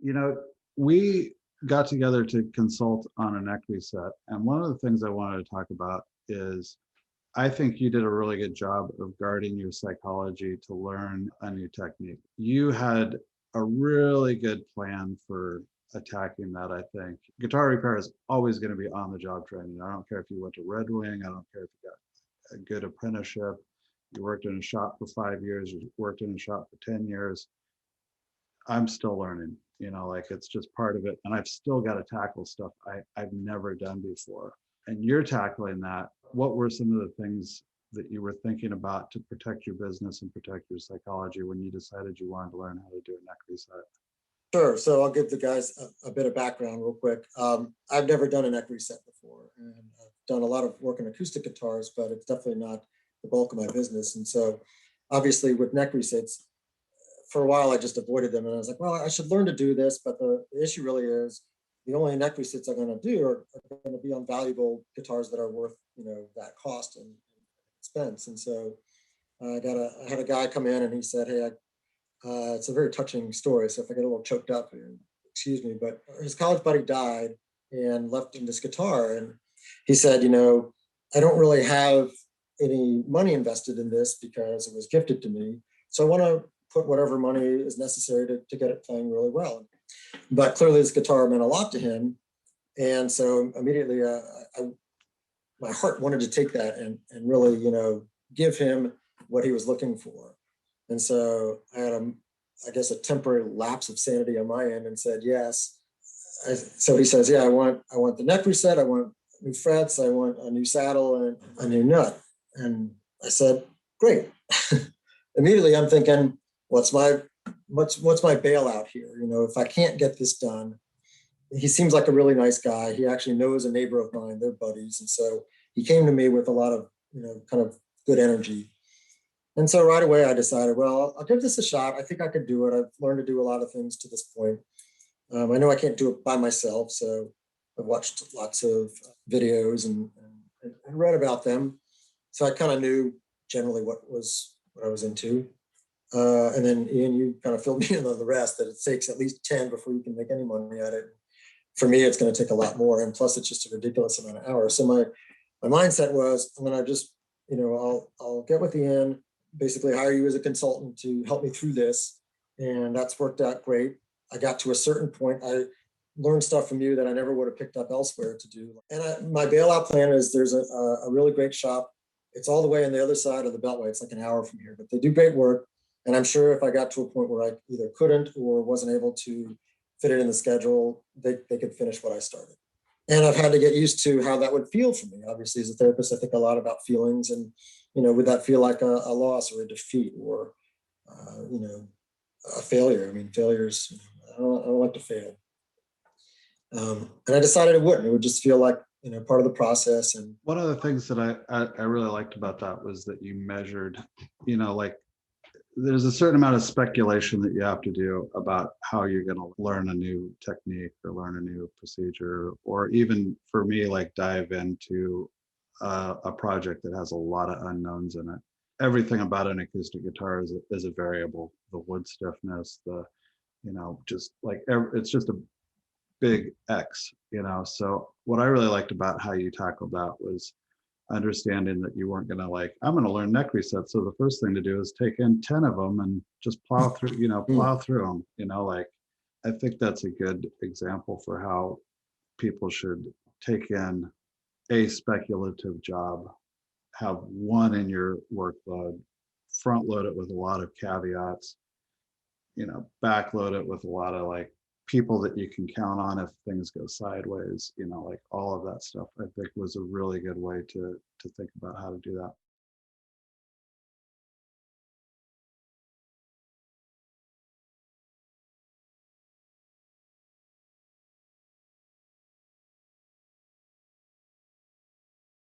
You know, we got together to consult on a neck reset. And one of the things I wanted to talk about is I think you did a really good job of guarding your psychology to learn a new technique. You had a really good plan for attacking that, I think. Guitar repair is always going to be on the job training. I don't care if you went to Red Wing, I don't care if you got a good apprenticeship, you worked in a shop for 5 years, you worked in a shop for 10 years. I'm still learning, like it's just part of it. And I've still got to tackle stuff I've never done before. And you're tackling that. What were some of the things that you were thinking about to protect your business and protect your psychology when you decided you wanted to learn how to do a neck reset? Sure. So I'll give the guys a bit of background real quick. I've never done a neck reset before, and I've done a lot of work on acoustic guitars, but it's definitely not the bulk of my business. And so obviously with neck resets, for a while I just avoided them, and I was like, well, I should learn to do this. But the issue really is the only neck resets I'm going to do are going to be on valuable guitars that are worth, that cost and expense. And so I had a guy come in and he said, hey, it's a very touching story. So if I get a little choked up, excuse me, but his college buddy died and left him this guitar. And he said, I don't really have any money invested in this because it was gifted to me. So I want to put whatever money is necessary to get it playing really well. But clearly this guitar meant a lot to him. And so immediately my heart wanted to take that and really, give him what he was looking for. And so I had I guess a temporary lapse of sanity on my end and said, yes. So he says, yeah, I want the neck reset. I want new frets. I want a new saddle and a new nut. And I said, great. Immediately I'm thinking, what's my bailout here? If I can't get this done, he seems like a really nice guy. He actually knows a neighbor of mine, they're buddies. And so he came to me with a lot of, kind of good energy. And so right away I decided, well, I'll give this a shot. I think I could do it. I've learned to do a lot of things to this point. I know I can't do it by myself. So I've watched lots of videos and read about them. So I kind of knew generally what I was into. And then Ian, you kind of filled me in on the rest, that it takes at least 10 before you can make any money at it. For me, it's going to take a lot more. And plus it's just a ridiculous amount of hours. So my mindset was, I'm going to just, I'll get with Ian, basically hire you as a consultant to help me through this. And that's worked out great. I got to a certain point. I learned stuff from you that I never would have picked up elsewhere to do. And my bailout plan is there's a really great shop. It's all the way on the other side of the Beltway. It's like an hour from here, but they do great work. And I'm sure if I got to a point where I either couldn't or wasn't able to fit it in the schedule, they could finish what I started. And I've had to get used to how that would feel for me. Obviously, as a therapist, I think a lot about feelings and, would that feel like a loss or a defeat or, a failure? I mean, failures, I don't like to fail. And I decided it wouldn't. It would just feel like, part of the process. And one of the things that I really liked about that was that you measured, like there's a certain amount of speculation that you have to do about how you're going to learn a new technique or learn a new procedure, or even for me, like dive into a project that has a lot of unknowns in it. Everything about an acoustic guitar is a variable. The wood stiffness, just like it's just a big X, So what I really liked about how you tackled that was understanding that you weren't going to I'm going to learn neck resets. So the first thing to do is take in 10 of them and just plow through, plow through them, I think that's a good example for how people should take in a speculative job, have one in your workload, front load it with a lot of caveats, backload it with a lot of people that you can count on if things go sideways, all of that stuff, I think was a really good way to think about how to do that.